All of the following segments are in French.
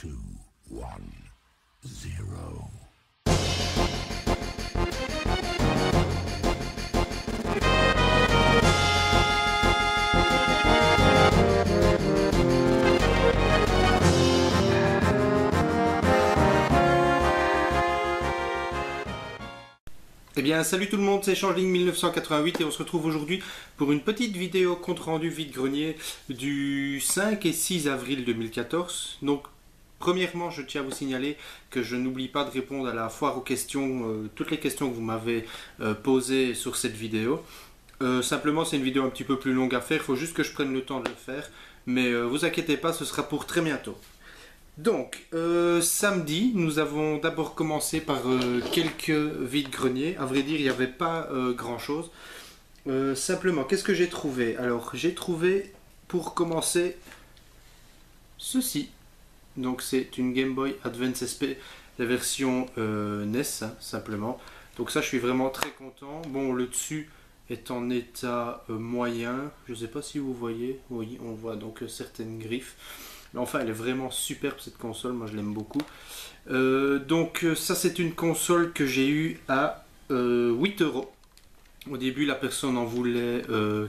2, 1, 0. Eh bien salut tout le monde, c'est Changeling 1988 et on se retrouve aujourd'hui pour une petite vidéo compte rendu vide-grenier du 5 et 6 avril 2014. Donc premièrement je tiens à vous signaler que je n'oublie pas de répondre à la foire aux questions, toutes les questions que vous m'avez posées sur cette vidéo. Simplement c'est une vidéo un petit peu plus longue à faire, il faut juste que je prenne le temps de le faire, mais vous inquiétez pas, ce sera pour très bientôt. Donc, samedi, nous avons d'abord commencé par quelques vides-greniers. À vrai dire, il n'y avait pas grand-chose. Simplement, qu'est-ce que j'ai trouvé? Alors, j'ai trouvé, pour commencer, ceci. Donc, c'est une Game Boy Advance SP, la version NES, hein, simplement. Donc ça, je suis vraiment très content. Bon, le dessus est en état moyen. Je ne sais pas si vous voyez. Oui, on voit donc certaines griffes. Mais enfin, elle est vraiment superbe cette console, moi je l'aime beaucoup. Donc ça c'est une console que j'ai eue à 8 €. Au début la personne en voulait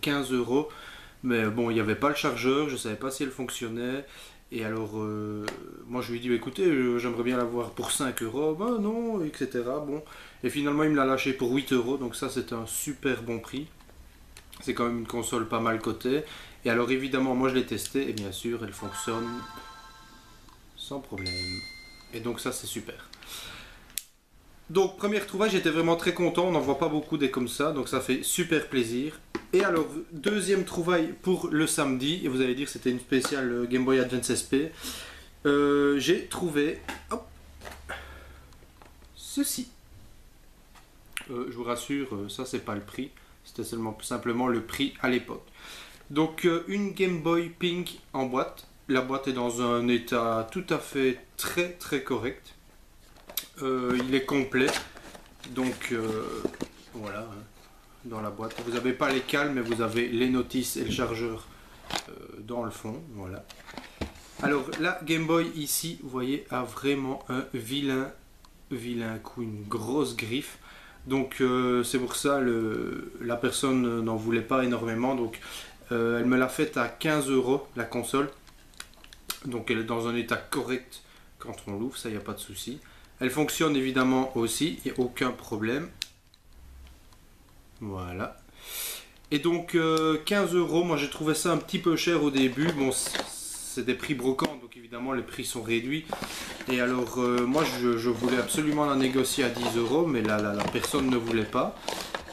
15 €. Mais bon, il n'y avait pas le chargeur, je ne savais pas si elle fonctionnait. Et alors, moi je lui ai dit, écoutez, j'aimerais bien l'avoir pour 5 €. Ben non, etc. Bon. Et finalement il me l'a lâché pour 8 €. Donc ça c'est un super bon prix. C'est quand même une console pas mal cotée. Et alors évidemment moi je l'ai testée et bien sûr elle fonctionne sans problème. Et donc ça c'est super. Donc première trouvaille, j'étais vraiment très content, on n'en voit pas beaucoup des comme ça, donc ça fait super plaisir. Et alors deuxième trouvaille pour le samedi, et vous allez dire c'était une spéciale Game Boy Advance SP. J'ai trouvé ceci. Je vous rassure, ça c'est pas le prix, c'était simplement le prix à l'époque. Donc une Game Boy Pink en boîte. La boîte est dans un état tout à fait très correct. Il est complet. Donc voilà, hein, dans la boîte. Vous n'avez pas les cales, mais vous avez les notices et le chargeur dans le fond. Voilà. Alors la Game Boy ici, vous voyez, a vraiment un vilain coup, une grosse griffe. Donc c'est pour ça la personne n'en voulait pas énormément. Donc elle me l'a faite à 15 € la console. Donc elle est dans un état correct quand on l'ouvre, ça il n'y a pas de souci. Elle fonctionne évidemment aussi, il n'y a aucun problème. Voilà. Et donc 15 €, moi j'ai trouvé ça un petit peu cher au début. Bon, c'est des prix brocants, donc évidemment les prix sont réduits. Et alors moi je voulais absolument la négocier à 10 €, mais la personne ne voulait pas.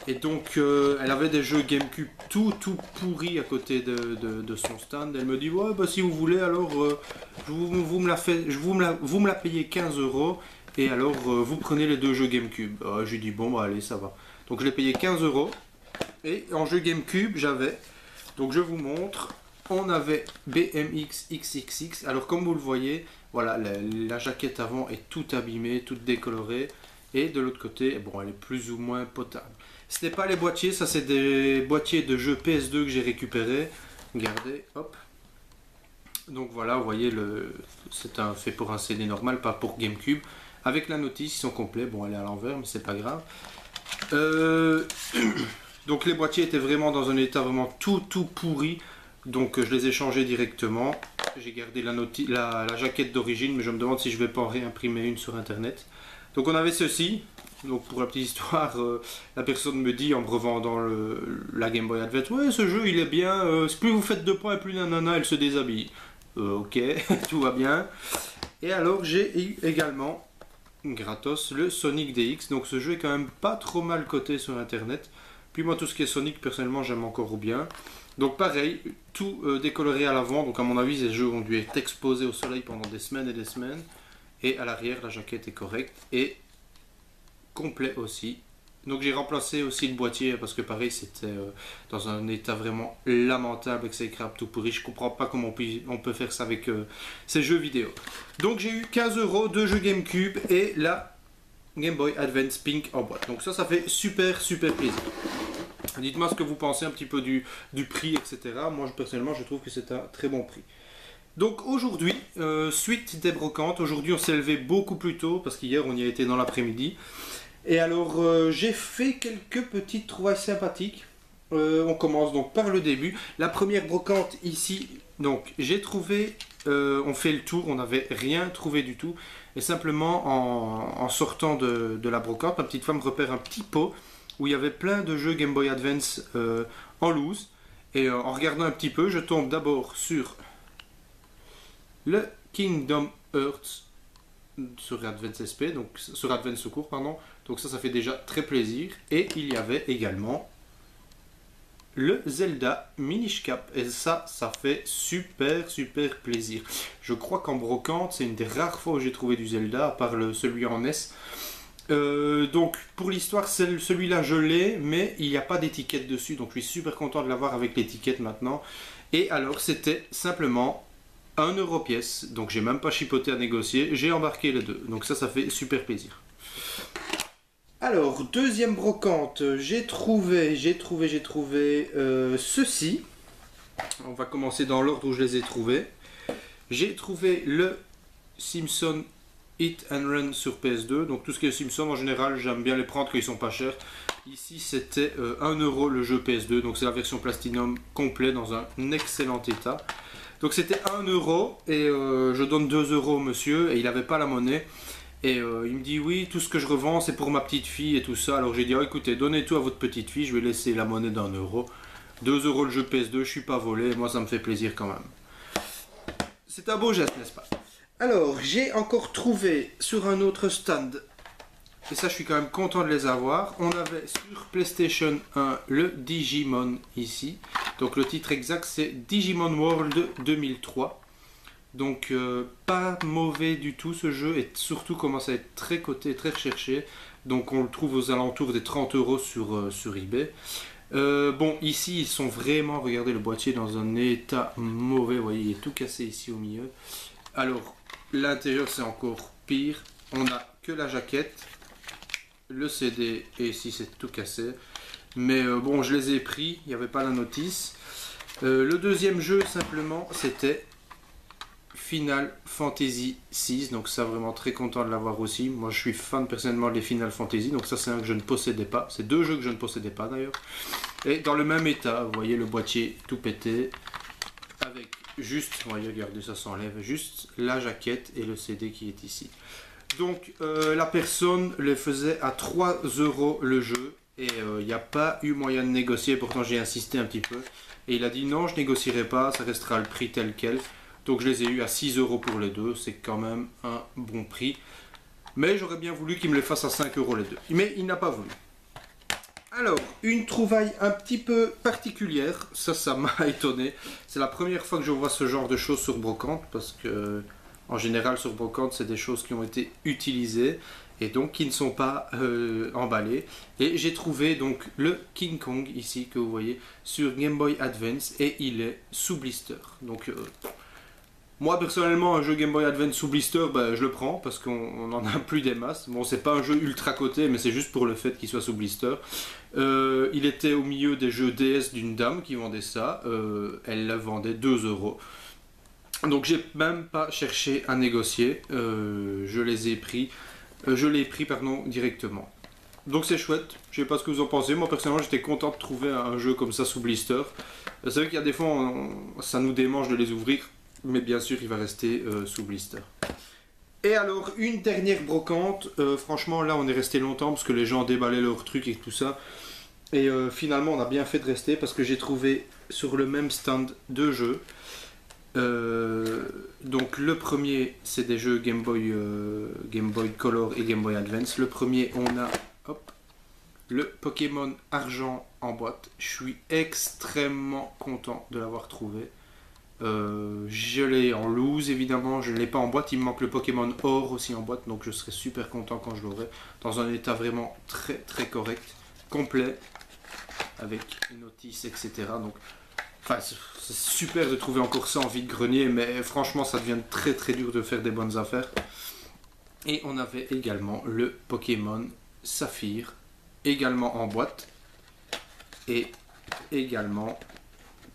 Et donc elle avait des jeux GameCube tout pourris à côté de son stand. Elle me dit ouais bah si vous voulez alors vous me la payez 15 € et alors vous prenez les deux jeux GameCube. Je lui dis bon bah allez ça va. Donc je l'ai payé 15 € et en jeu GameCube j'avais, donc je vous montre, on avait BMX XXX. Alors comme vous le voyez, voilà la jaquette avant est toute abîmée, toute décolorée. Et de l'autre côté, bon, elle est plus ou moins potable. Ce n'est pas les boîtiers, ça c'est des boîtiers de jeux PS2 que j'ai récupérés. Regardez, hop. Donc voilà, vous voyez, c'est fait pour un CD normal, pas pour GameCube. Avec la notice, ils sont complets. Bon, elle est à l'envers, mais c'est pas grave. Donc les boîtiers étaient vraiment dans un état vraiment tout pourri. Donc je les ai changés directement. J'ai gardé la jaquette d'origine, mais je me demande si je vais pas en réimprimer une sur internet. Donc on avait ceci. Donc pour la petite histoire, la personne me dit en me revendant la Game Boy Advance, ouais ce jeu il est bien, plus vous faites 2 points et plus nanana elle se déshabille. Ok, tout va bien. Et alors j'ai eu également gratos le Sonic DX. Donc ce jeu est quand même pas trop mal coté sur internet. Puis moi tout ce qui est Sonic personnellement j'aime encore bien. Donc pareil, tout décoloré à l'avant. Donc à mon avis ces jeux ont dû être exposés au soleil pendant des semaines et des semaines. Et à l'arrière la jaquette est correcte et complet aussi. Donc j'ai remplacé aussi le boîtier parce que pareil c'était dans un état vraiment lamentable avec ses crabes tout pourri. Je comprends pas comment on peut faire ça avec ces jeux vidéo. Donc j'ai eu 15 €, 2 jeux GameCube et la Game Boy Advance Pink en boîte. Donc ça fait super plaisir. Dites-moi ce que vous pensez un petit peu du prix, etc. Moi personnellement je trouve que c'est un très bon prix. Donc aujourd'hui, suite des brocantes, aujourd'hui on s'est levé beaucoup plus tôt parce qu'hier on y a été dans l'après-midi. Et alors j'ai fait quelques petites trouvailles sympathiques. On commence donc par le début. La première brocante ici, donc j'ai trouvé, on fait le tour, on n'avait rien trouvé du tout. Et simplement en sortant de la brocante, ma petite femme repère un petit pot où il y avait plein de jeux Game Boy Advance en loose. Et en regardant un petit peu, je tombe d'abord sur le Kingdom Hearts sur Advance SP, donc sur Advance Secours, pardon. Donc ça fait déjà très plaisir. Et il y avait également le Zelda Minish Cap. Et ça fait super plaisir. Je crois qu'en brocante, c'est une des rares fois où j'ai trouvé du Zelda, à part celui en NES. Donc pour l'histoire, celui-là je l'ai, mais il n'y a pas d'étiquette dessus. Donc je suis super content de l'avoir avec l'étiquette maintenant. Et alors c'était simplement 1€ pièce. Donc j'ai même pas chipoté à négocier. J'ai embarqué les deux. Donc ça fait super plaisir. Alors, deuxième brocante, j'ai trouvé ceci. On va commencer dans l'ordre où je les ai trouvés. J'ai trouvé le Simpson Hit and Run sur PS2. Donc tout ce qui est Simpson en général, j'aime bien les prendre quand ils sont pas chers. Ici c'était 1€ le jeu PS2. Donc c'est la version Platinum complet dans un excellent état. Donc c'était 1€ et je donne 2€ au monsieur et il n'avait pas la monnaie. Et il me dit oui, tout ce que je revends c'est pour ma petite fille et tout ça. Alors j'ai dit oh, écoutez, donnez tout à votre petite fille, je vais laisser la monnaie d'1€. 2€ le jeu PS2, je suis pas volé, moi ça me fait plaisir quand même. C'est un beau geste, n'est-ce pas? Alors j'ai encore trouvé sur un autre stand, et ça je suis quand même content de les avoir. On avait sur PlayStation 1 le Digimon ici. Donc le titre exact c'est Digimon World 2003. Donc pas mauvais du tout ce jeu, et surtout commence à être très coté, très recherché. Donc on le trouve aux alentours des 30€ sur eBay. Bon, ici ils sont vraiment, regardez le boîtier dans un état mauvais, vous voyez il est tout cassé ici au milieu. Alors l'intérieur c'est encore pire, on a que la jaquette, le CD et ici c'est tout cassé. Mais bon, je les ai pris, il n'y avait pas la notice. Le deuxième jeu simplement c'était Final Fantasy VI, donc ça vraiment très content de l'avoir aussi. Moi je suis fan personnellement des Final Fantasy, donc ça c'est un que je ne possédais pas. C'est deux jeux que je ne possédais pas d'ailleurs. Et dans le même état, vous voyez le boîtier tout pété, avec juste, vous voyez regardez ça s'enlève, juste la jaquette et le CD qui est ici. Donc la personne les faisait à 3€ le jeu, et il n'y a pas eu moyen de négocier, pourtant j'ai insisté un petit peu. Et il a dit non, je négocierai pas, ça restera le prix tel quel. Donc je les ai eu à 6€ pour les deux, c'est quand même un bon prix. Mais j'aurais bien voulu qu'il me les fasse à 5€ les deux. Mais il n'a pas voulu. Alors, une trouvaille un petit peu particulière, ça m'a étonné. C'est la première fois que je vois ce genre de choses sur brocante, parce que en général sur brocante c'est des choses qui ont été utilisées et donc qui ne sont pas emballées. Et j'ai trouvé donc le King Kong ici que vous voyez sur Game Boy Advance, et il est sous blister. Donc moi personnellement un jeu Game Boy Advance sous blister, je le prends parce qu'on en a plus des masses. Bon, c'est pas un jeu ultra coté, mais c'est juste pour le fait qu'il soit sous blister. Il était au milieu des jeux DS d'une dame qui vendait ça, elle la vendait 2€. Donc j'ai même pas cherché à négocier, je l'ai pris directement. Donc c'est chouette, je sais pas ce que vous en pensez. Moi personnellement j'étais content de trouver un jeu comme ça sous blister. C'est vrai qu'il y a des fois ça nous démange de les ouvrir, mais bien sûr il va rester sous blister. Et alors une dernière brocante, franchement là on est resté longtemps parce que les gens déballaient leurs trucs et tout ça. Et finalement on a bien fait de rester parce que j'ai trouvé sur le même stand deux jeux. Donc le premier c'est des jeux Game Boy Color et Game Boy Advance. Le premier on a le Pokémon Argent en boîte. Je suis extrêmement content de l'avoir trouvé. Je l'ai en loose évidemment, je ne l'ai pas en boîte, il me manque le Pokémon Or aussi en boîte, donc je serai super content quand je l'aurai, dans un état vraiment très correct, complet, avec une notice etc. Donc enfin, c'est super de trouver encore ça en vide-grenier, mais franchement ça devient très dur de faire des bonnes affaires. Et on avait également le Pokémon Saphir, également en boîte, et également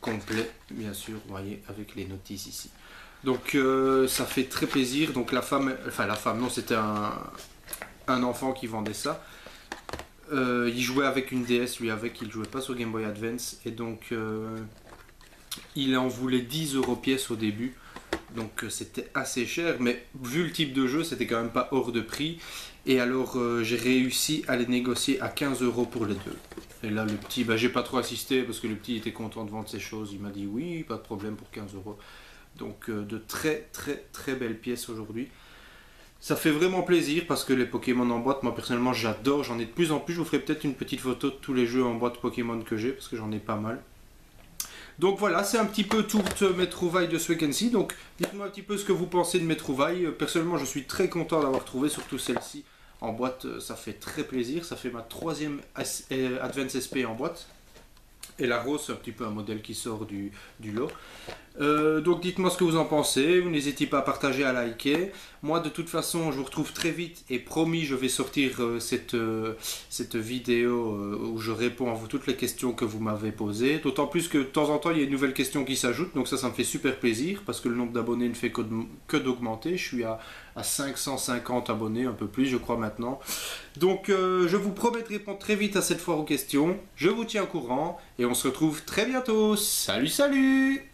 complet, bien sûr, vous voyez, avec les notices ici. Donc ça fait très plaisir. Donc la femme, non, c'était un enfant qui vendait ça. Il jouait avec une DS, lui avec, il jouait pas sur Game Boy Advance. Et donc il en voulait 10 € pièce au début. Donc c'était assez cher, mais vu le type de jeu, c'était quand même pas hors de prix. Et alors j'ai réussi à les négocier à 15 € pour les deux. Et là le petit, j'ai pas trop assisté parce que le petit était content de vendre ses choses. Il m'a dit oui, pas de problème pour 15 €. Donc de très très très belles pièces aujourd'hui. Ça fait vraiment plaisir parce que les Pokémon en boîte, moi personnellement j'adore, j'en ai de plus en plus. Je vous ferai peut-être une petite photo de tous les jeux en boîte Pokémon que j'ai parce que j'en ai pas mal. Donc voilà, c'est un petit peu toutes mes trouvailles de ce week-end-ci. Donc dites-moi un petit peu ce que vous pensez de mes trouvailles. Personnellement, je suis très content d'avoir trouvé, surtout celle-ci en boîte. Ça fait très plaisir. Ça fait ma 3e Advance SP en boîte. Et la rose, c'est un petit peu un modèle qui sort du lot. Donc dites-moi ce que vous en pensez, vous n'hésitez pas à partager, à liker. Moi de toute façon je vous retrouve très vite et promis je vais sortir cette vidéo où je réponds à vous toutes les questions que vous m'avez posées. D'autant plus que de temps en temps il y a une nouvelle question qui s'ajoute, donc ça me fait super plaisir parce que le nombre d'abonnés ne fait que d'augmenter. Je suis à 550 abonnés, un peu plus je crois maintenant. Donc je vous promets de répondre très vite à cette fois aux questions. Je vous tiens au courant et on se retrouve très bientôt. Salut salut!